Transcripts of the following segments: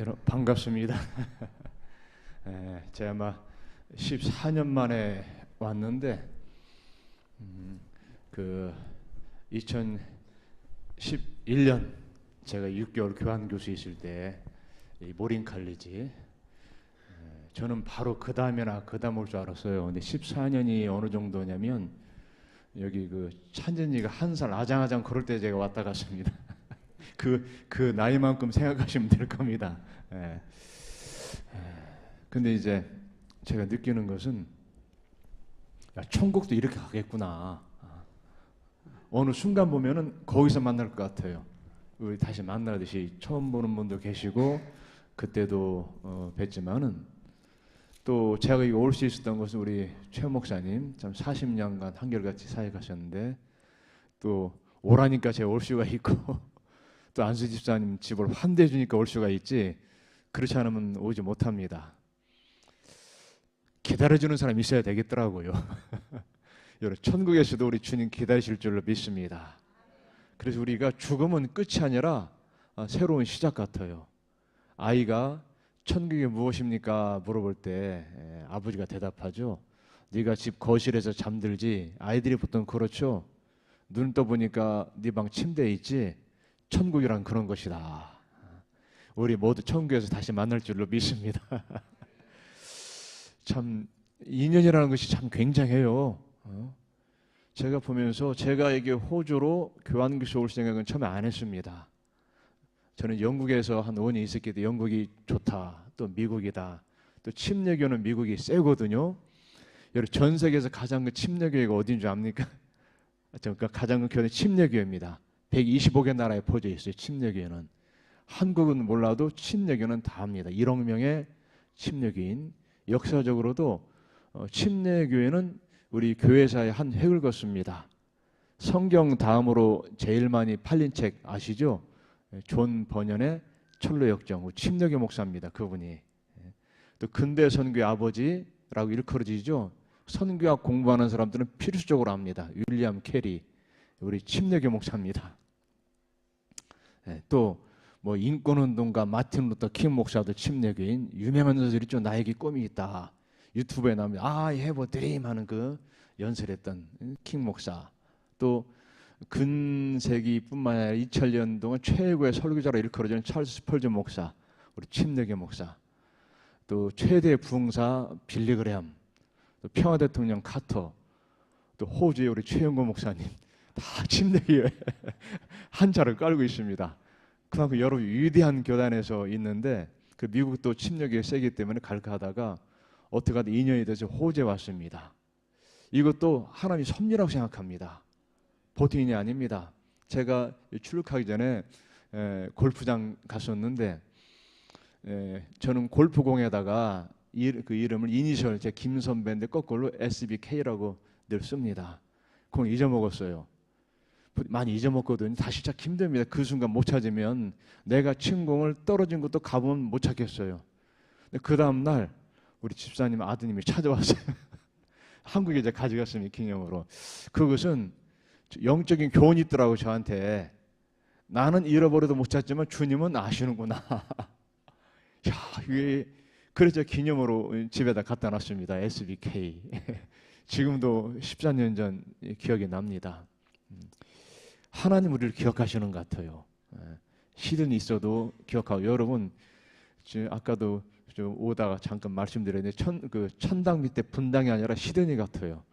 여러분 반갑습니다. 제가 아마 14년 만에 왔는데 그 2011년 제가 6개월 교환 교수 있을 때 이 모린 칼리지 저는 바로 그 다음에나 그 다음 올 줄 알았어요. 근데 14년이 어느 정도냐면 여기 그 찬진이가 한 살 아장아장 그럴 때 제가 왔다 갔습니다. 그 나이만큼 생각하시면 될 겁니다. 근데 이제 제가 느끼는 것은 야, 천국도 이렇게 가겠구나. 어느 순간 보면은 거기서 만날 것 같아요. 우리 다시 만나듯이 처음 보는 분도 계시고 그때도 뵀지만은 또 제가 여기 올 수 있었던 것은 우리 최 목사님 참 40년간 한결같이 사역하셨는데 또 오라니까 제가 올 수가 있고 또 안수 집사님 집을 환대해 주니까 올 수가 있지 그렇지 않으면 오지 못합니다. 기다려주는 사람이 있어야 되겠더라고요. 여러분 천국에서도 우리 주님 기다리실 줄로 믿습니다. 그래서 우리가 죽음은 끝이 아니라 새로운 시작 같아요. 아이가 천국이 무엇입니까? 물어볼 때 아버지가 대답하죠. 네가 집 거실에서 잠들지. 아이들이 보통 그렇죠. 눈 떠보니까 네 방 침대에 있지. 천국이란 그런 것이다. 우리 모두 천국에서 다시 만날 줄로 믿습니다. 참 인연이라는 것이 참 굉장해요. 제가 보면서 제가 이게 호주로 교환교수 올 생각은 처음에 안 했습니다. 저는 영국에서 한 5년 있었기 때문에 영국이 좋다. 또 미국이다. 또 침례교는 미국이 세거든요. 여러분 전 세계에서 가장 큰 침례교회가 어딘 줄 압니까? 그러니까 가장 큰 교회는 침례교회입니다. 125개 나라에 퍼져 있어요. 침례교회는. 한국은 몰라도 침례교는 다 합니다. 1억 명의 침례교인. 역사적으로도 침례교회는 우리 교회사의 한 획을 걷습니다. 성경 다음으로 제일 많이 팔린 책 아시죠? 존 버년의 철로역정, 침례교 목사입니다. 그분이. 또 근대 선교의 아버지라고 일컬어지죠. 선교학 공부하는 사람들은 필수적으로 압니다. 윌리엄 캐리, 우리 침례교 목사입니다. 또 뭐 인권운동가 마틴 루터 킹 목사도 침례교인. 유명한 분들이 있죠. 나에게 꿈이 있다. 유튜브에 나옵니다. I have a dream 하는 그 연설했던 킹 목사. 또 근세기뿐만 아니라 2000년 동안 최고의 설교자로 일컬어지는 찰스 스펄전 목사, 우리 침례교 목사. 또 최대 부흥사 빌리 그레엄, 또 평화 대통령 카터, 또 호주의 우리 최영구 목사님 다 침례교에 한자를 깔고 있습니다. 그만큼 여러 위대한 교단에서 있는데 그 미국도 침례교에 세기 때문에 갈까 하다가 어떻게 하다 인연이 돼서 호주에 왔습니다. 이것도 하나님의 섭리라고 생각합니다. 보통 인연이 아닙니다. 제가 출국하기 전에 골프장 갔었는데 저는 골프공에다가 그 이름을 이니셜 제 김 선배인데 거꾸로 SBK라고 늘 씁니다. 공 잊어먹었어요. 많이 잊어먹거든요. 다시 시작 힘듭니다. 그 순간 못 찾으면 내가 친 공을 떨어진 것도 가보면 못 찾겠어요. 그 다음 날 우리 집사님 아드님이 찾아왔어요. 한국에 이제 가져갔습니다. 기념으로. 그것은 영적인 교훈이 있더라고 저한테. 나는 잃어버려도 못 찾지만 주님은 아시는구나. 야, 이게 그래서 기념으로 집에다 갖다 놨습니다. SBK. 지금도 14년 전 기억이 납니다. 하나님 우리를 기억하시는 것 같아요. 시련이 있어도 기억하고. 여러분 아까도 좀 오다가 잠깐 말씀드렸는데 천당 밑에 분당이 아니라 시드니 같아요.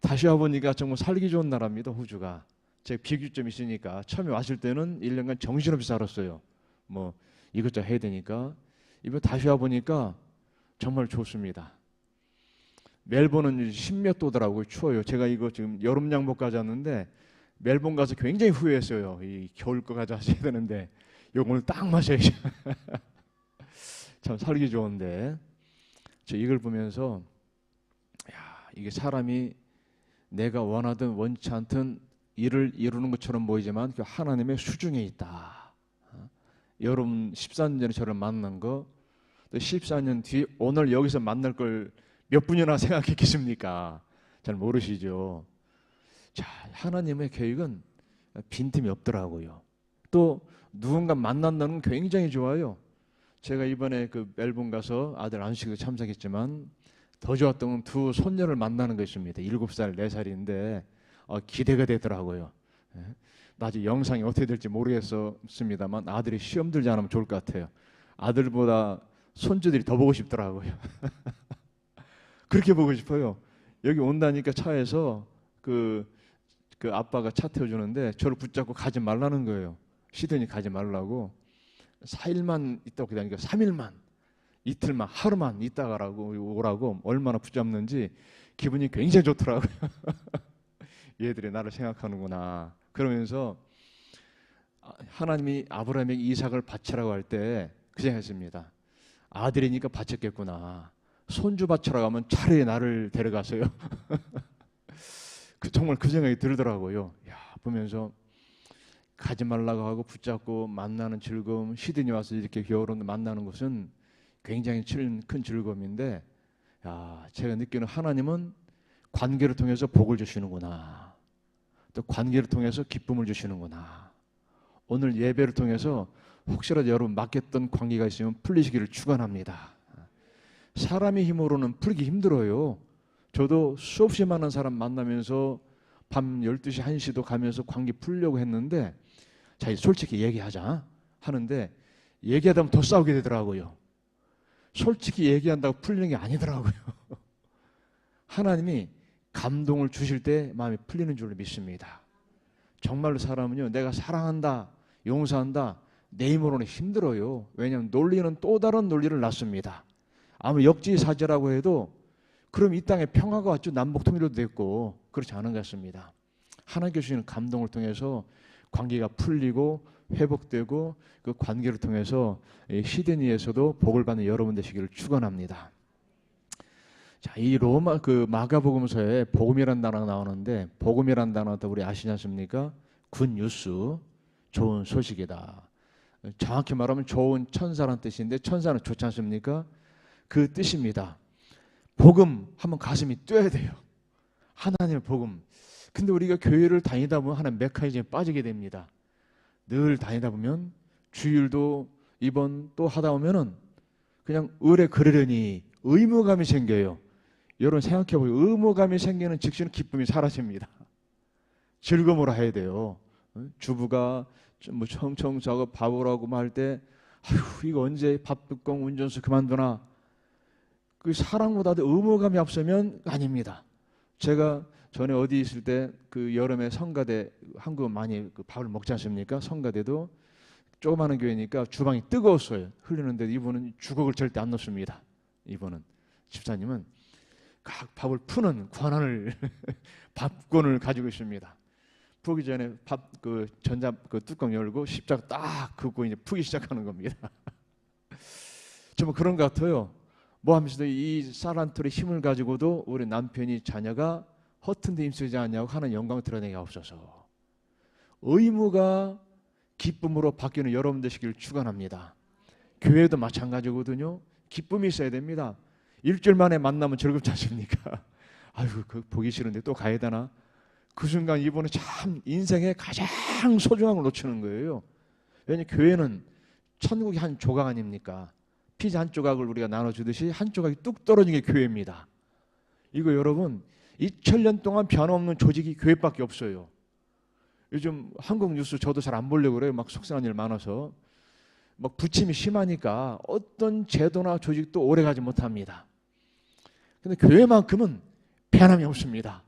다시 와보니까 정말 살기 좋은 나라입니다. 호주가. 제가 비교점 있으니까 처음에 왔을 때는 1년간 정신없이 살았어요. 뭐 이것저것 해야 되니까. 이번 다시 와보니까 정말 좋습니다. 멜번은 10몇 도더라고요. 추워요. 제가 이거 지금 여름 양복 가져왔는데 멜번 가서 굉장히 후회했어요. 이 겨울 거 가져왔어야 되는데 이거 오늘 딱 마셔야죠. 참 살기 좋은데 저 이걸 보면서 야, 이게 사람이 내가 원하든 원치 않든 일을 이루는 것처럼 보이지만 그 하나님의 수중에 있다. 여러분 14년 전에 저를 만난 거 또 14년 뒤 오늘 여기서 만날 걸 몇 분이나 생각했겠습니까? 잘 모르시죠. 자, 하나님의 계획은 빈틈이 없더라고요. 또 누군가 만난다는 건 굉장히 좋아요. 제가 이번에 그 멜번 가서 아들 안식일에 참석했지만 더 좋았던 건 두 손녀를 만나는 것입니다. 7살, 4살인데 기대가 되더라고요. 예. 나중에 영상이 어떻게 될지 모르겠습니다만 아들이 시험 들지 않으면 좋을 것 같아요. 아들보다 손주들이 더 보고 싶더라고요. 그렇게 보고 싶어요. 여기 온다니까 차에서 그 아빠가 차 태워주는데 저를 붙잡고 가지 말라는 거예요. 시드니 가지 말라고. 4일만 있다고 기다리니까 3일만, 이틀만, 하루만 있다 가라고 오라고 얼마나 붙잡는지 기분이 굉장히 좋더라고요. 얘들이 나를 생각하는구나. 그러면서 하나님이 아브라함에게 이삭을 바치라고 할 때 그 생각했습니다. 아들이니까 바쳤겠구나. 손주 바치라고 하면 차라리 나를 데려가서요. 정말 그 생각이 들더라고요. 야, 보면서 가지 말라고 하고 붙잡고 만나는 즐거움, 시드니 와서 이렇게 겨울에 만나는 것은 굉장히 큰 즐거움인데, 야, 제가 느끼는 하나님은 관계를 통해서 복을 주시는구나. 또 관계를 통해서 기쁨을 주시는구나. 오늘 예배를 통해서 혹시라도 여러분 막혔던 관계가 있으면 풀리시기를 축원합니다. 사람의 힘으로는 풀기 힘들어요. 저도 수없이 많은 사람 만나면서 밤 12시, 1시도 가면서 관계 풀려고 했는데, 자, 솔직히 얘기하자 하는데 얘기하다 보면 더 싸우게 되더라고요. 솔직히 얘기한다고 풀리는 게 아니더라고요. 하나님이 감동을 주실 때 마음이 풀리는 줄로 믿습니다. 정말로 사람은요, 내가 사랑한다, 용서한다, 내 힘으로는 힘들어요. 왜냐하면 논리는 또 다른 논리를 낳습니다. 아무리 역지사지라고 해도 그럼 이 땅에 평화가 왔죠. 남북 통일도 됐고. 그렇지 않은 것 같습니다. 하나님께 주시는 감동을 통해서 관계가 풀리고 회복되고 그 관계를 통해서 시드니에서도 복을 받는 여러분 되시기를 축원합니다. 자, 이 마가복음서에 복음이라는 단어가 나오는데, 복음이라는 단어도 우리 아시지 않습니까? 굿뉴스, 좋은 소식이다. 정확히 말하면 좋은 천사라는 뜻인데, 천사는 좋지 않습니까? 그 뜻입니다. 복음 하면 가슴이 뛰어야 돼요. 하나님의 복음. 근데 우리가 교회를 다니다 보면 하나의 메커니즘에 빠지게 됩니다. 늘 다니다 보면 주일도 이번 또 하다 보면은 그냥 의뢰 그러려니 의무감이 생겨요. 여러분 생각해보세요. 의무감이 생기는 즉시는 기쁨이 사라집니다. 즐거움으로 해야 돼요. 주부가 뭐 청청하고 밥을 하고 할 때 아휴 이거 언제 밥뚜껑 운전수 그만두나. 그 사랑보다도 의무감이 앞서면 아닙니다. 제가 전에 어디 있을 때 그 여름에 성가대 한국 많이 그 밥을 먹지 않습니까? 성가대도 조그마한 교회니까 주방이 뜨거웠어요. 흐르는데 이분은 주걱을 절대 안 넣습니다. 이분은 집사님은 각 밥을 푸는 권한을 밥권을 가지고 있습니다. 푸기 전에 밥 그 전자 그 뚜껑 열고 십자가 딱 긋고 이제 푸기 시작하는 겁니다. 정말 그런 것 같아요. 뭐 하면서도 이 쌀한톨의 힘을 가지고도 우리 남편이 자녀가 허튼 데 힘쓰지 않냐고 하는 영광을 드러내기 없어서 의무가 기쁨으로 바뀌는 여러분 되시기를 축원합니다. 교회도 마찬가지거든요. 기쁨이 있어야 됩니다. 일주일 만에 만나면 즐겁지 않습니까? 아이고 그 보기 싫은데 또 가야 되나? 그 순간 이분은 참 인생의 가장 소중한 걸 놓치는 거예요. 왜냐하면 교회는 천국의 한 조각 아닙니까? 피자 한 조각을 우리가 나눠주듯이 한 조각이 뚝 떨어진 게 교회입니다. 이거 여러분 2000년 동안 변함없는 조직이 교회밖에 없어요. 요즘 한국 뉴스 저도 잘 안 보려고 그래요. 막 속상한 일 많아서. 막 부침이 심하니까 어떤 제도나 조직도 오래가지 못합니다. 근데 교회만큼은 변함이 없습니다.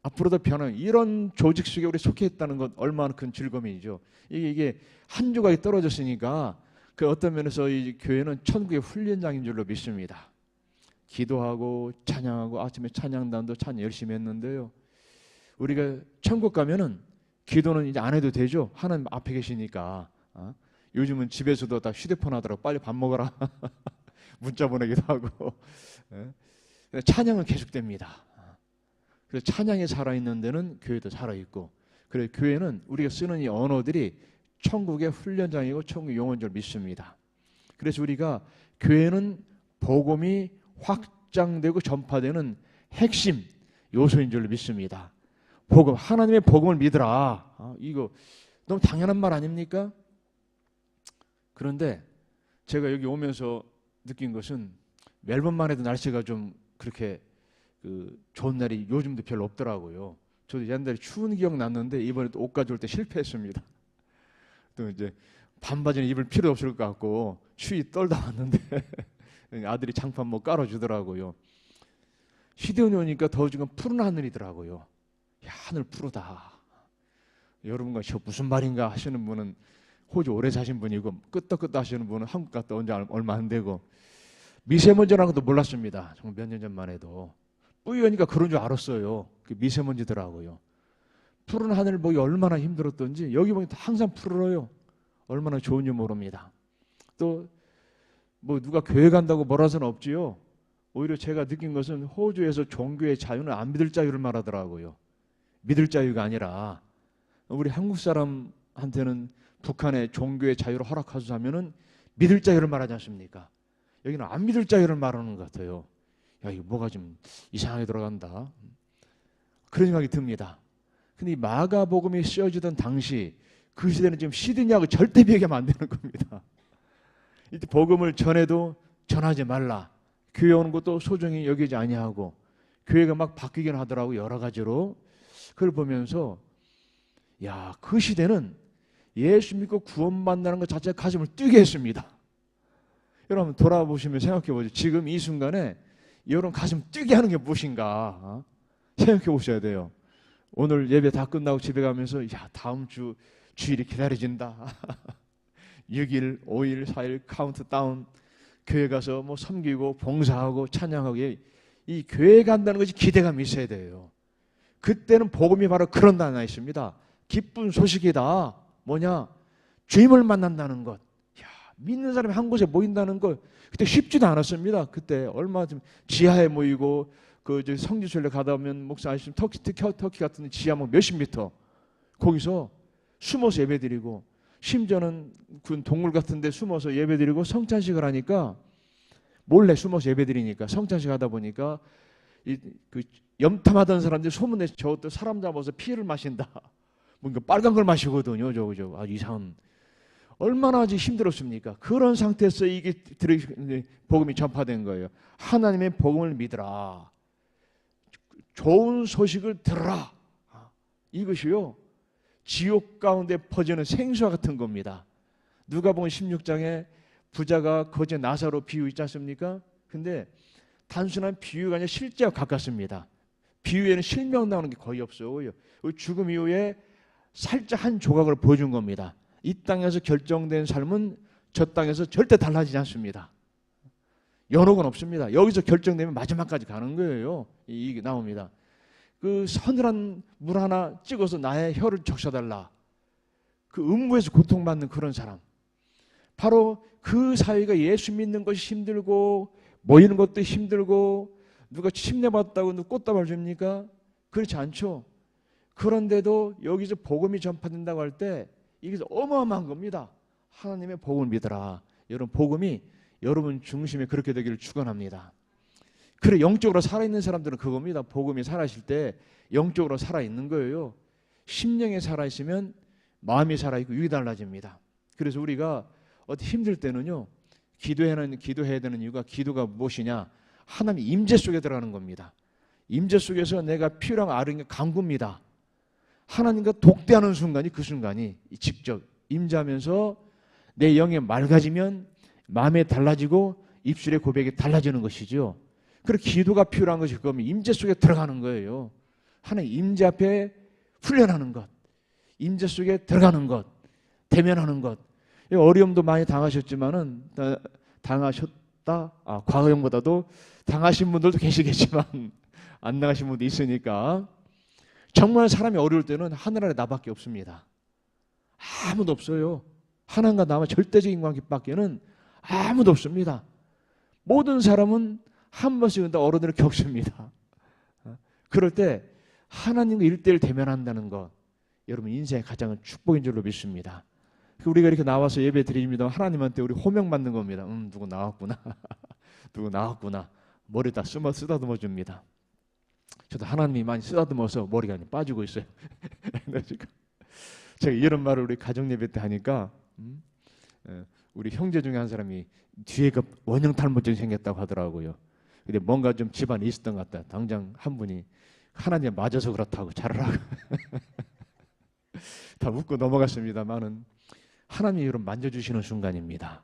앞으로도 변함이, 이런 조직 속에 우리 속해 있다는 건 얼마나 큰 즐거움이죠. 이게 한 조각이 떨어졌으니까 그 어떤 면에서 이 교회는 천국의 훈련장인 줄로 믿습니다. 기도하고 찬양하고 아침에 찬양단도 찬양 열심히 했는데요. 우리가 천국 가면은 기도는 이제 안 해도 되죠. 하나님 앞에 계시니까. 요즘은 집에서도 다 휴대폰 하더라고. 빨리 밥 먹어라. 문자 보내기도 하고. 찬양은 계속됩니다. 그래서 찬양이 살아있는 데는 교회도 살아있고, 그래서 교회는 우리가 쓰는 이 언어들이 천국의 훈련장이고 천국의 용어인 줄 믿습니다. 그래서 우리가 교회는 복음이 확장되고 전파되는 핵심 요소인 줄 믿습니다. 복음, 하나님의 복음을 믿으라. 이거 너무 당연한 말 아닙니까? 그런데 제가 여기 오면서 느낀 것은 멜번만 해도 날씨가 좀 그렇게 좋은 날이 요즘도 별로 없더라고요. 저도 옛날에 추운 기억 났는데 이번에 또 옷 가져올 때 실패했습니다. 또 이제 반바지는 입을 필요 없을 것 같고 추위 떨다 왔는데 아들이 장판 뭐 깔아주더라고요. 시드니 오니까 더워지고 푸른 하늘이더라고요. 야, 하늘 푸르다. 여러분과 저 무슨 말인가 하시는 분은 호주 오래 사신 분이고 끄떡끄떡 하시는 분은 한국 갔다 온 지 얼마 안 되고 미세먼지라는 것도 몰랐습니다. 정말 몇 년 전만 해도 뿌이니까 그런 줄 알았어요. 그 미세먼지더라고요. 푸른 하늘 보기 얼마나 힘들었던지 여기 보니 항상 푸르러요. 얼마나 좋은지 모릅니다. 또 뭐 누가 교회 간다고 뭐라 수는 없지요. 오히려 제가 느낀 것은 호주에서 종교의 자유는 안 믿을 자유를 말하더라고요. 믿을 자유가 아니라 우리 한국 사람한테는 북한의 종교의 자유를 허락하자면은 믿을 자유를 말하지 않습니까? 여기는 안 믿을 자유를 말하는 것 같아요. 야, 이거 뭐가 좀 이상하게 들어간다. 그런 생각이 듭니다. 근데 이 마가복음이 쓰여지던 당시 그 시대는 지금 시드니하고 절대 비교하면 안 되는 겁니다. 이때 복음을 전해도 전하지 말라. 교회 오는 것도 소중히 여기지 아니하고 교회가 막 바뀌긴 하더라고 여러 가지로. 그걸 보면서 야, 그 시대는 예수 믿고 구원받는다는 것 자체가 가슴을 뛰게 했습니다. 여러분 돌아보시면 생각해 보죠. 지금 이 순간에 여러분 가슴 뛰게 하는 게 무엇인가 생각해 보셔야 돼요. 오늘 예배 다 끝나고 집에 가면서 야, 다음 주 주일이 기다려진다. 6일, 5일, 4일 카운트다운. 교회 가서 뭐 섬기고 봉사하고 찬양하고 이 교회 간다는 것이 기대감이 있어야 돼요. 그때는 복음이 바로 그런 단어가 있습니다. 기쁜 소식이다. 뭐냐? 주님을 만난다는 것. 야, 믿는 사람이 한 곳에 모인다는 것. 그때 쉽지도 않았습니다. 그때 얼마 좀 지하에 모이고 그 성지순례 가다 보면 목사 아시면 터키 같은 지하 뭐 몇십 미터 거기서 숨어서 예배드리고 심지어는 군 동굴 같은 데 숨어서 예배드리고 성찬식을 하니까 몰래 숨어서 예배드리니까 성찬식 하다 보니까 그 염탐하던 사람들이 소문내서 저것도 사람 잡아서 피를 마신다. 뭔가 빨간 걸 마시거든요. 저거 아주 이상한. 얼마나 아주 힘들었습니까? 그런 상태에서 이게 복음이 전파된 거예요. 하나님의 복음을 믿으라. 좋은 소식을 들으라. 이것이요. 지옥 가운데 퍼지는 생수와 같은 겁니다. 누가복음 16장에 부자가 거제 나사로 비유 있지 않습니까? 근데 단순한 비유가 아니라 실제와 가깝습니다. 비유에는 실명 나오는 게 거의 없어요. 죽음 이후에 살짝 한 조각을 보여준 겁니다. 이 땅에서 결정된 삶은 저 땅에서 절대 달라지지 않습니다. 연옥은 없습니다. 여기서 결정되면 마지막까지 가는 거예요. 이게 나옵니다. 그 서늘한 물 하나 찍어서 나의 혀를 적셔달라. 그 음부에서 고통받는 그런 사람. 바로 그 사회가 예수 믿는 것이 힘들고 모이는 것도 힘들고 누가 침례받았다고 누가 꽃다발 줍니까? 그렇지 않죠. 그런데도 여기서 복음이 전파된다고 할 때 이게 어마어마한 겁니다. 하나님의 복음을 믿어라. 여러분 복음이 여러분 중심에 그렇게 되기를 축원합니다. 그래 영적으로 살아있는 사람들은 그겁니다. 복음이 살아있을 때 영적으로 살아있는 거예요. 심령에 살아있으면 마음이 살아있고 육이 달라집니다. 그래서 우리가 어디 힘들 때는요. 기도해야 되는 이유가 기도가 무엇이냐? 하나님 임재 속에 들어가는 겁니다. 임재 속에서 내가 필요한 아뢰는 게 간구입니다. 하나님과 독대하는 순간이 그 순간이 직접 임재하면서 내 영이 맑아지면 마음에 달라지고 입술의 고백이 달라지는 것이죠. 그리고 기도가 필요한 것이 그거면 임재 속에 들어가는 거예요. 하나님 임재 앞에 훈련하는 것, 임재 속에 들어가는 것, 대면하는 것. 어려움도 많이 당하셨지만은 당하셨다. 과거형보다도 당하신 분들도 계시겠지만 안 당하신 분도 있으니까 정말 사람이 어려울 때는 하늘 아래 나밖에 없습니다. 아무도 없어요. 하나님과 나와 절대적인 관계밖에는 아무도 없습니다. 모든 사람은 한 번씩은 다 어른들을 겪습니다. 그럴 때 하나님과 1:1 대면한다는 것, 여러분 인생의 가장 축복인 줄로 믿습니다. 우리가 이렇게 나와서 예배 드립니다. 하나님한테 우리 호명받는 겁니다. 누구 나왔구나. 누구 나왔구나. 머리에다 쓰다듬어 줍니다. 저도 하나님이 많이 쓰다듬어서 머리가 빠지고 있어요. 제가 이런 말을 우리 가정 예배 때 하니까 우리 형제 중에 한 사람이 뒤에가 원형 탈모증이 생겼다고 하더라고요. 근데 뭔가 좀 집안에 있었던 것 같다. 당장 한 분이 하나님에 맞아서 그렇다고 잘하라고 다 웃고 넘어갔습니다만은 하나님이 여러분 만져주시는 순간입니다.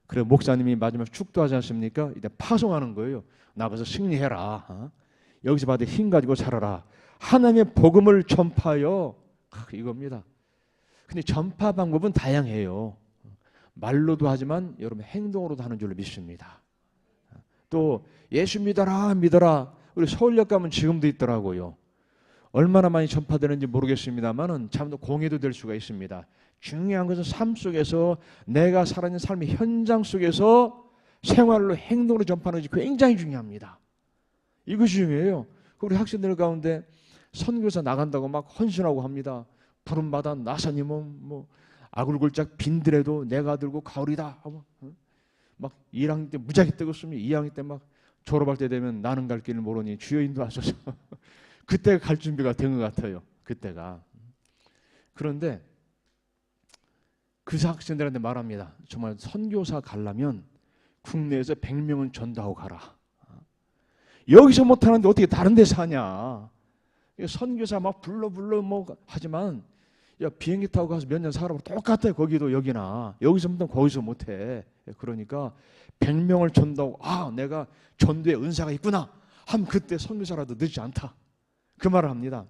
그리고 목사님이 마지막 축도하지 않습니까? 이제 파송하는 거예요. 나가서 승리해라. 여기서 받은 힘 가지고 살아라. 하나님의 복음을 전파하여 이겁니다. 근데 전파 방법은 다양해요. 말로도 하지만 여러분 행동으로도 하는 줄로 믿습니다. 또 예수 믿어라 믿어라. 우리 서울역 가면 지금도 있더라고요. 얼마나 많이 전파되는지 모르겠습니다만은 참도 공예도 될 수가 있습니다. 중요한 것은 삶 속에서 내가 살아있는 삶의 현장 속에서 생활로 행동으로 전파하는 것이 굉장히 중요합니다. 이것이 중요해요. 우리 학생들 가운데 선교사 나간다고 막 헌신하고 합니다. 부름받아 나사님은 뭐 아굴골짝 빈들에도 내가 들고 가오리다 하고 막 1학년 때 무지하게 뜨겁으면 2학년 때 막 졸업할 때 되면 나는 갈 길을 모르니 주여 인도하소서. 그때 갈 준비가 된 것 같아요. 그때가. 그런데 그 학생들한테 말합니다. 정말 선교사 가려면 국내에서 100명은 전도하고 가라. 여기서 못하는데 어떻게 다른 데서 하냐. 선교사 막 불러 뭐 하지만 야 비행기 타고 가서 몇 년 살아보면 똑같아. 거기도 여기나. 여기서 못하면 거기서 못해. 그러니까 100명을 전도하고 내가 전도의 은사가 있구나 하면 그때 선교사라도 늦지 않다. 그 말을 합니다.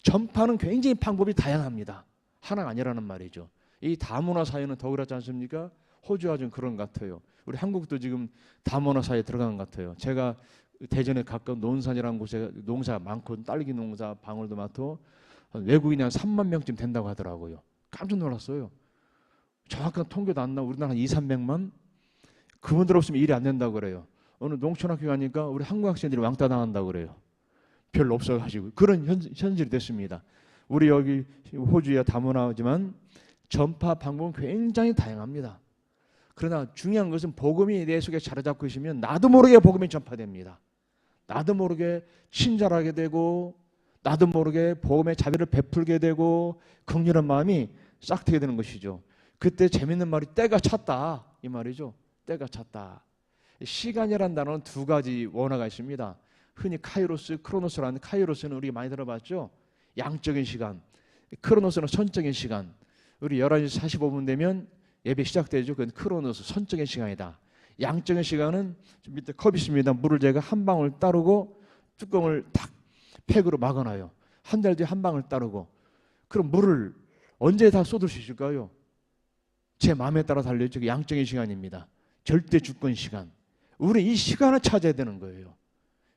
전파는 굉장히 방법이 다양합니다. 하나가 아니라는 말이죠. 이 다문화 사회는 더 그렇지 않습니까? 호주와 좀 그런 것 같아요. 우리 한국도 지금 다문화 사회에 들어간 것 같아요. 제가 대전에 가까운 논산이라는 곳에 농사가 많고 딸기 농사, 방울토마토 외국인이 한 3만 명쯤 된다고 하더라고요. 깜짝 놀랐어요. 정확한 통계도 안 나오고 우리나라 한 2, 300만? 그분들 없으면 일이 안 된다고 그래요. 어느 농촌학교 가니까 우리 한국 학생들이 왕따 당한다고 그래요. 별로 없어가지고 그런 현실이 됐습니다. 우리 여기 호주야 다문화지만 전파 방법은 굉장히 다양합니다. 그러나 중요한 것은 복음이 내 속에 자리 잡고 있으면 나도 모르게 복음이 전파됩니다. 나도 모르게 친절하게 되고 나도 모르게 복음의 자비를 베풀게 되고 긍휼한 마음이 싹 트게 되는 것이죠. 그때 재밌는 말이 때가 찼다 이 말이죠. 때가 찼다. 시간이라는 단어는 두 가지 원어가 있습니다. 흔히 카이로스, 크로노스라는 카이로스는 우리가 많이 들어봤죠. 양적인 시간. 크로노스는 선적인 시간. 우리 11시 45분 되면 예배 시작되죠. 그건 크로노스, 선적인 시간이다. 양적인 시간은 밑에 컵이 있습니다. 물을 제가 한 방울 따르고 뚜껑을 탁 팩으로 막아놔요. 한 달 뒤에 한 방울 따르고. 그럼 물을 언제 다 쏟을 수 있을까요? 제 마음에 따라 달려있죠. 양적인 시간입니다. 절대 주권 시간. 우리 이 시간을 찾아야 되는 거예요.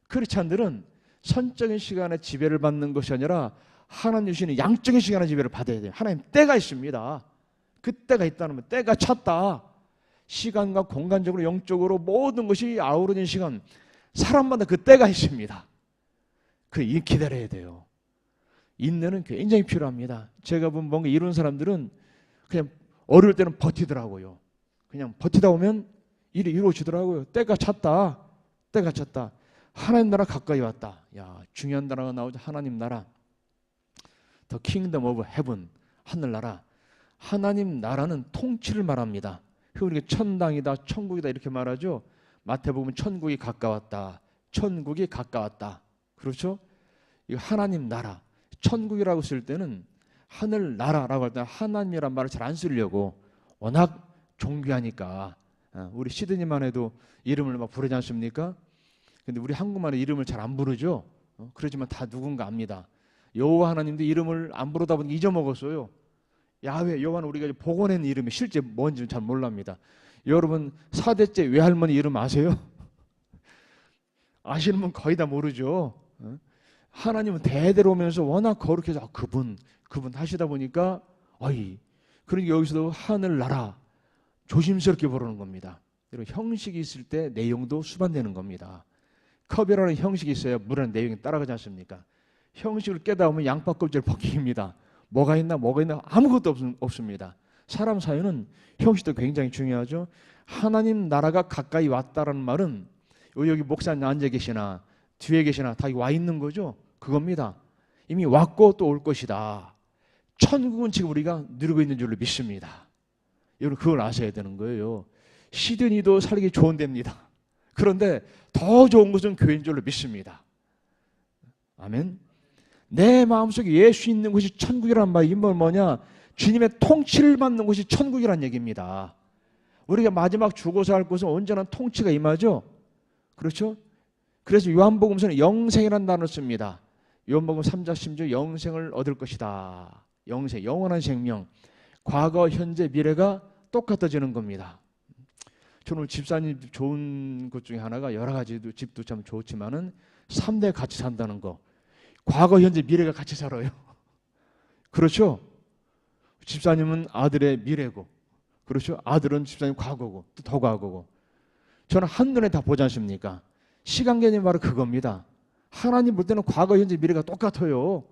크리스찬들은 선적인 시간에 지배를 받는 것이 아니라 하나님 주시는 양적인 시간에 지배를 받아야 돼요. 하나님 때가 있습니다. 그 때가 있다는 말, 때가 찼다. 시간과 공간적으로 영적으로 모든 것이 아우러진 시간, 사람마다 그 때가 있습니다. 그 기다려야 돼요. 인내는 굉장히 필요합니다. 제가 본 뭔가 이룬 사람들은 그냥 어려울 때는 버티더라고요. 그냥 버티다 보면 일이 이루어지더라고요. 때가 찼다. 때가 찼다. 하나님 나라 가까이 왔다. 야, 중요한 나라가 나오죠. 하나님 나라. The Kingdom of Heaven. 하늘나라. 하나님 나라는 통치를 말합니다. 우리가 천당이다, 천국이다 이렇게 말하죠. 마태복음 천국이 가까웠다. 천국이 가까웠다. 그렇죠? 이 하나님 나라. 천국이라고 쓸 때는 하늘나라라고 할 때는 하나님이란 말을 잘 안 쓰려고 워낙 존귀하니까 우리 시드니만 해도 이름을 막 부르지 않습니까? 근데 우리 한국말은 이름을 잘 안 부르죠. 그러지만 다 누군가 압니다. 여호와 하나님도 이름을 안 부르다 보니 잊어먹었어요. 야훼 여호와는 우리가 복원한 이름이 실제 뭔지 잘 몰랍니다. 여러분 4대째 외할머니 이름 아세요? 아시는 분 거의 다 모르죠. 하나님은 대대로 오면서 워낙 거룩해서 그분 하시다 보니까 그러니까 여기서도 하늘나라 조심스럽게 부르는 겁니다. 여러분 형식이 있을 때 내용도 수반되는 겁니다. 컵이라는 형식이 있어야 물은 내용이 따라가지 않습니까? 형식을 깨달으면 양파 껍질 벗깁니다. 뭐가 있나 아무것도 없습니다. 사람 사이는 형식도 굉장히 중요하죠. 하나님 나라가 가까이 왔다라는 말은 여기 목사님 앉아 계시나 뒤에 계시나 다 와 있는 거죠. 그겁니다. 이미 왔고 또 올 것이다. 천국은 지금 우리가 누리고 있는 줄로 믿습니다. 여러분 그걸 아셔야 되는 거예요. 시드니도 살기 좋은 데입니다. 그런데 더 좋은 것은 교회인 줄로 믿습니다. 아멘. 내 마음속에 예수 있는 곳이 천국이란 말, 이 뭐냐? 주님의 통치를 받는 곳이 천국이란 얘기입니다. 우리가 마지막 죽어서 할 곳은 언제나 통치가 임하죠. 그렇죠? 그래서 요한복음서는 영생이라는 단어를 씁니다. 요한복음 3장 10절 영생을 얻을 것이다. 영생, 영원한 생명. 과거, 현재, 미래가 똑같아지는 겁니다. 저는 집사님 좋은 것 중에 하나가 여러 가지도 집도 참 좋지만은 3대 같이 산다는 거. 과거, 현재, 미래가 같이 살아요. 그렇죠? 집사님은 아들의 미래고, 그렇죠? 아들은 집사님 과거고, 또 더 과거고. 저는 한눈에 다 보지 않습니까? 시간 개념이 바로 그겁니다. 하나님 볼 때는 과거, 현재, 미래가 똑같아요.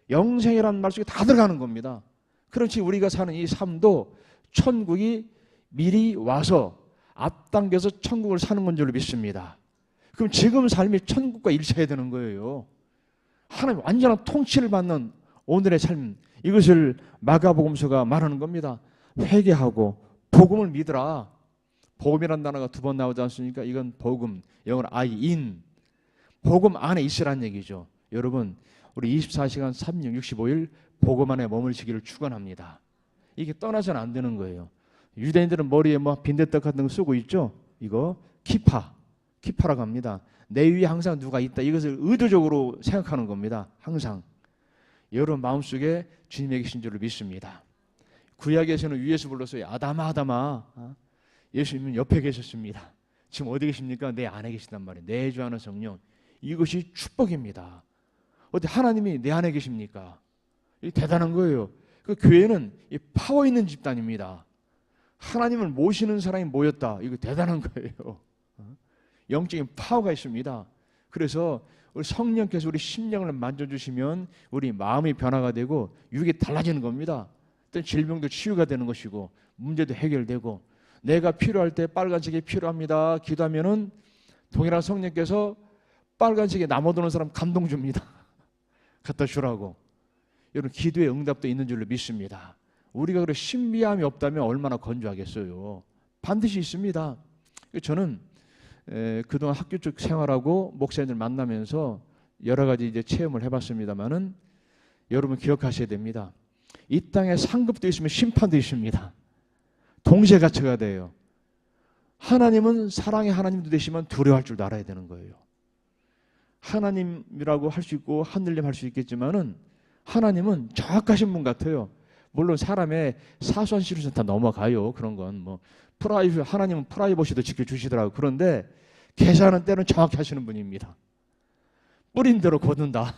영생이라는 말 속에 다 들어가는 겁니다. 그렇지 우리가 사는 이 삶도 천국이 미리 와서 앞당겨서 천국을 사는 건 줄로 믿습니다. 그럼 지금 삶이 천국과 일치해야 되는 거예요. 하나님 완전한 통치를 받는 오늘의 삶, 이것을 마가복음서가 말하는 겁니다. 회개하고 복음을 믿으라. 복음이라는 단어가 2번 나오지 않습니까? 이건 복음, 영어로 in. 복음 안에 있으란 얘기죠. 여러분, 우리 24시간 365일 복음 안에 머물시기를 축원합니다. 이게 떠나서는 안 되는 거예요. 유대인들은 머리에 뭐 빈대떡 같은 거 쓰고 있죠. 이거 키파라고 합니다. 내 위에 항상 누가 있다. 이것을 의도적으로 생각하는 겁니다. 항상. 여러분 마음속에 주님이 계신 줄을 믿습니다. 구약에서는 위에서 불러서 아담아 아담아. 예수님은 옆에 계셨습니다. 지금 어디 계십니까? 내 안에 계신단 말이에요. 내주하는 성령. 이것이 축복입니다. 어디 하나님이 내 안에 계십니까? 이 대단한 거예요. 그 교회는 이 파워 있는 집단입니다. 하나님을 모시는 사람이 모였다. 이거 대단한 거예요. 영적인 파워가 있습니다. 그래서 우리 성령께서 우리 심령을 만져주시면 우리 마음이 변화가 되고 육이 달라지는 겁니다. 어떤 질병도 치유가 되는 것이고 문제도 해결되고 내가 필요할 때 빨간색이 필요합니다. 기도하면은 동일한 성령께서 빨간색에 남아도는 사람 감동 줍니다. 갖다 주라고. 여러분 기도의 응답도 있는 줄로 믿습니다. 우리가 그래 신비함이 없다면 얼마나 건조하겠어요. 반드시 있습니다. 저는 그동안 학교 쪽 생활하고 목사님들 만나면서 여러 가지 이제 체험을 해봤습니다만은 여러분 기억하셔야 됩니다. 이 땅에 상급도 있으면 심판도 있습니다. 동시에 갖춰야 돼요. 하나님은 사랑의 하나님도 되시면 두려워할 줄도 알아야 되는 거예요. 하나님이라고 할 수 있고 하늘님 할 수 있겠지만은 하나님은 정확하신 분 같아요. 물론 사람의 사소한 실수는 다 넘어가요. 그런 건 뭐 하나님은 프라이버시도 지켜주시더라고요. 그런데 계산은 때는 정확히 하시는 분입니다. 뿌린 대로 거둔다.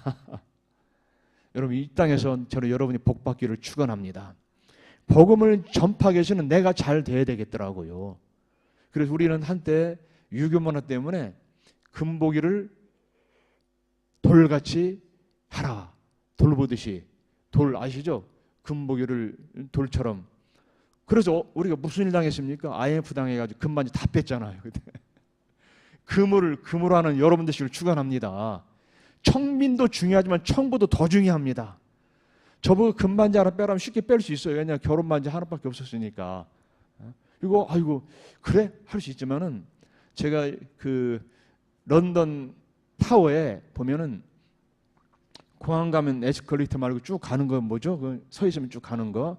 여러분 이 땅에서 저는 여러분이 복 받기를 축원합니다. 복음을 전파하기 위해서는 내가 잘 돼야 되겠더라고요. 그래서 우리는 한때 유교 문화 때문에 금보기를 돌같이 하라. 돌 보듯이. 돌 아시죠? 금보기를 돌처럼. 그래서 우리가 무슨 일 당했습니까? IMF 당해가지고 금반지 다 뺐잖아요. 금으로 하는 여러분 되시기를 축원합니다. 청민도 중요하지만 청부도 더 중요합니다. 저보고 금반지 하나 빼라면 쉽게 뺄 수 있어요. 왜냐하면 결혼반지 하나밖에 없었으니까. 이거 아이고 그래? 할 수 있지만은 제가 그 런던 타워에 보면은 공항 가면 에스컬레이터 말고 쭉 가는 거 뭐죠? 그 서 있으면 쭉 가는 거.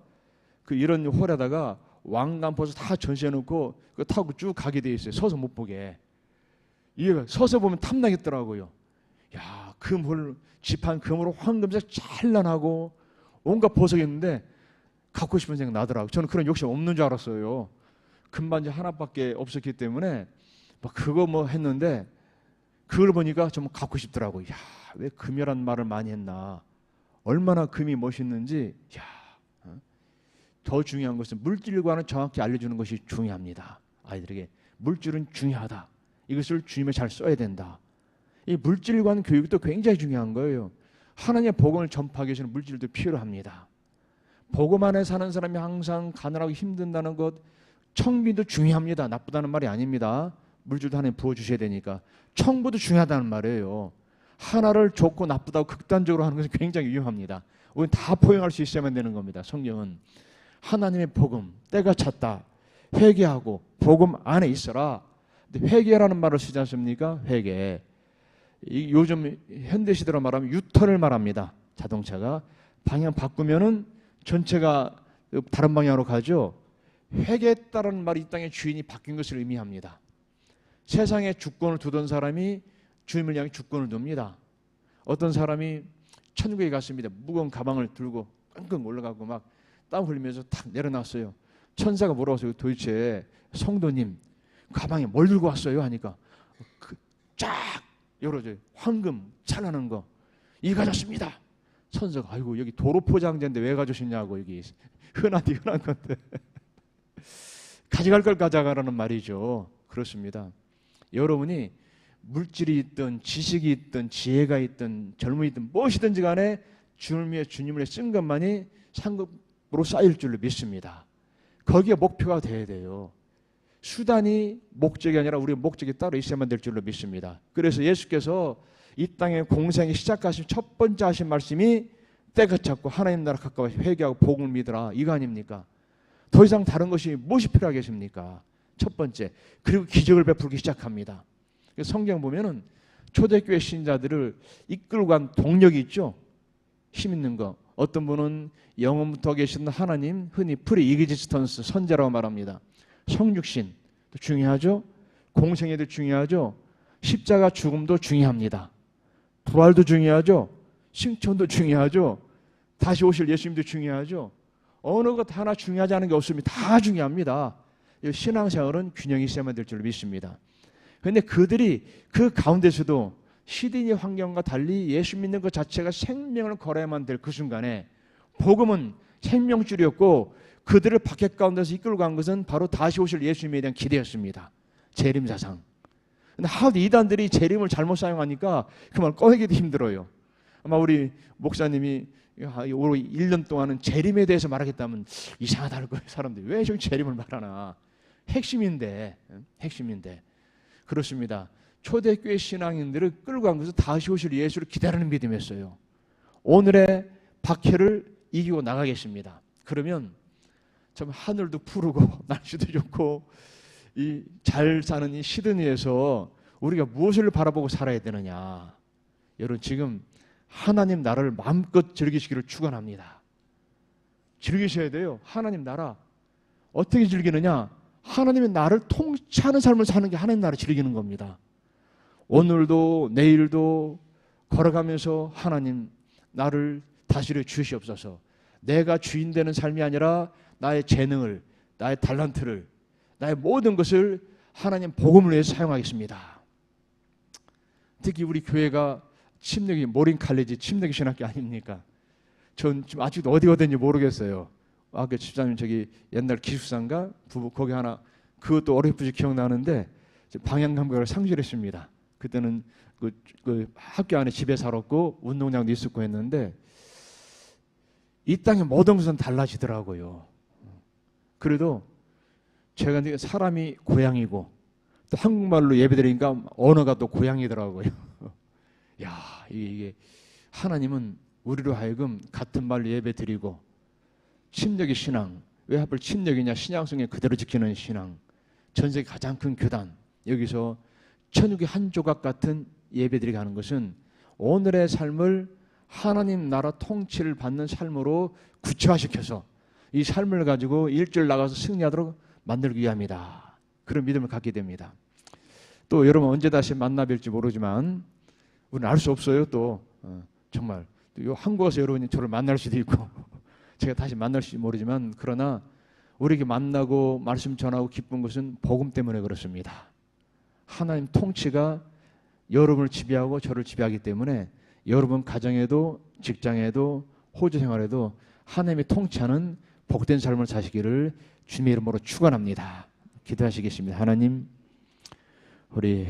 그 이런 홀에다가 왕관 벗어 다 전시해 놓고 그 타고 쭉 가게 돼 있어요. 서서 못 보게. 이게 서서 보면 탐나겠더라고요. 야, 금홀 지판 금으로 황금색 찬란하고 온갖 보석이 있는데 갖고 싶은 생각 나더라고요. 저는 그런 욕심 없는 줄 알았어요. 금반지 하나밖에 없었기 때문에 막 그거 뭐 했는데 그걸 보니까 좀 갖고 싶더라고요. 야, 왜 금이란 말을 많이 했나. 얼마나 금이 멋있는지. 야, 더 중요한 것은 물질과는 정확히 알려주는 것이 중요합니다. 아이들에게 물질은 중요하다. 이것을 주님에 잘 써야 된다. 이 물질관 교육도 굉장히 중요한 거예요. 하나님의 복음을 전파하기 위해서는 물질도 필요합니다. 복음 안에 사는 사람이 항상 가난하고 힘든다는 것, 청비도 중요합니다. 나쁘다는 말이 아닙니다. 물질도 하나님 부어주셔야 되니까. 청부도 중요하다는 말이에요. 하나를 좋고 나쁘다고 극단적으로 하는 것은 굉장히 위험합니다. 우리는 다 포용할 수 있어야만 되는 겁니다. 성경은. 하나님의 복음, 때가 찼다. 회개하고 복음 안에 있어라. 근데 회개라는 말을 쓰지 않습니까? 회개. 요즘 현대시대로 말하면 유턴을 말합니다. 자동차가 방향 바꾸면은 전체가 다른 방향으로 가죠. 회개했다라는 말이 이 땅의 주인이 바뀐 것을 의미합니다. 세상에 주권을 두던 사람이 주님을 향해 주권을 둡니다. 어떤 사람이 천국에 갔습니다. 무거운 가방을 들고 끙끙 올라가고 막 땀 흘리면서 탁 내려놨어요. 천사가 뭐라고 하세요? 도대체 성도님 가방에 뭘 들고 왔어요? 하니까 쫙 열어줘요. 황금 찬란한 거 이 가졌습니다. 천사가 아이고 여기 도로 포장재인데 왜 가져오셨냐고 여기 흔한 건데 가져갈 걸 가져가라는 말이죠. 그렇습니다. 여러분이 물질이 있든 지식이 있든 지혜가 있든 젊음이 있든 무엇이든지 간에 주님을 위해 쓴 것만이 상급으로 쌓일 줄로 믿습니다. 거기에 목표가 돼야 돼요. 수단이 목적이 아니라 우리의 목적이 따로 있어야만 될 줄로 믿습니다. 그래서 예수께서 이 땅에 공생이 시작하신 첫 번째 하신 말씀이 때가 찼고 하나님 나라 가까워 회개하고 복음을 믿으라 이거 아닙니까? 더 이상 다른 것이 무엇이 필요하겠습니까? 첫 번째. 그리고 기적을 베풀기 시작합니다. 성경 보면은 초대교회 신자들을 이끌고 간 동력이 있죠. 힘 있는 거. 어떤 분은 영원부터 계신 하나님, 흔히 프리이그지스턴스 선자라고 말합니다. 성육신 중요하죠. 공생애도 중요하죠. 십자가 죽음도 중요합니다. 부활도 중요하죠. 승천도 중요하죠. 다시 오실 예수님도 중요하죠. 어느 것 하나 중요하지 않은 게 없습니다. 다 중요합니다. 신앙생활은 균형이 있어야만 될 줄 믿습니다. 그런데 그들이 그 가운데서도 시드니 환경과 달리 예수 믿는 것 자체가 생명을 걸어야만 될 그 순간에 복음은 생명줄이었고 그들을 박해 가운데서 이끌고 간 것은 바로 다시 오실 예수님에 대한 기대였습니다. 재림사상. 근데 하도 이단들이 재림을 잘못 사용하니까 그 말 꺼내기도 힘들어요. 아마 우리 목사님이 1년 동안은 재림에 대해서 말하겠다면 이상하다 할 거예요. 사람들이 왜 저기 재림을 말하나. 핵심인데 그렇습니다. 초대교회 신앙인들을 끌고 간 것은 다시 오실 예수를 기다리는 믿음이었어요. 오늘의 박해를 이기고 나가겠습니다. 그러면 참 하늘도 푸르고 날씨도 좋고 이 잘 사는 이 시드니에서 우리가 무엇을 바라보고 살아야 되느냐. 여러분 지금 하나님 나라를 마음껏 즐기시기를 축원합니다. 즐기셔야 돼요. 하나님 나라. 어떻게 즐기느냐. 하나님의 나를 통치하는 삶을 사는 게 하나님 나라를 즐기는 겁니다. 오늘도 내일도 걸어가면서 하나님 나를 다스려 주시옵소서. 내가 주인 되는 삶이 아니라 나의 재능을, 나의 달란트를, 나의 모든 것을 하나님 복음을 위해서 사용하겠습니다. 특히 우리 교회가 침례기 모린 칼리지 침례기 신학교 아닙니까? 전 지금 아직도 어디가 됐는지 모르겠어요. 아까 집사님 저기 옛날 기숙사인가 부부 거기 하나 그것도 어렴풋이 기억나는데 방향 감각을 상실했습니다. 그때는 그 학교 안에 집에 살았고 운동장도 있었고 했는데 이 땅의 모든 것은 달라지더라고요. 그래도 제가 사람이 고향이고 또 한국말로 예배드리니까 언어가 또 고향이더라고요. 야, 이게 하나님은 우리로 하여금 같은 말로 예배드리고 침례기 신앙, 왜 하필 침례기냐? 신앙성에 그대로 지키는 신앙. 전 세계 가장 큰 교단. 여기서 천국의 한 조각 같은 예배드리게 하는 것은 오늘의 삶을 하나님 나라 통치를 받는 삶으로 구체화시켜서 이 삶을 가지고 일주일 나가서 승리하도록 만들기 위함이다. 그런 믿음을 갖게 됩니다. 또 여러분 언제 다시 만나 뵐지 모르지만 우리는 알 수 없어요. 또 정말 또 한국에서 여러분이 저를 만날 수도 있고 제가 다시 만날지 모르지만 그러나 우리에게 만나고 말씀 전하고 기쁜 것은 복음 때문에 그렇습니다. 하나님 통치가 여러분을 지배하고 저를 지배하기 때문에 여러분 가정에도 직장에도 호주 생활에도 하나님의 통치하는 복된 삶을 사시기를 주님의 이름으로 축원합니다. 기도하시겠습니다. 하나님, 우리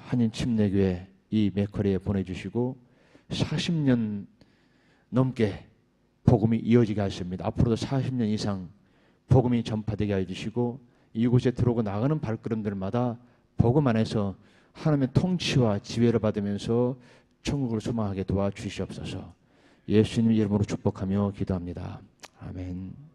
한인 침례교회 이 맥커리에 보내주시고 40년 넘게 복음이 이어지게 하십니다. 앞으로도 40년 이상 복음이 전파되게 해주시고 이곳에 들어오고 나가는 발걸음들마다 복음 안에서 하나님의 통치와 지혜를 받으면서 천국을 소망하게 도와주시옵소서. 예수님 이름으로 축복하며 기도합니다. 아멘.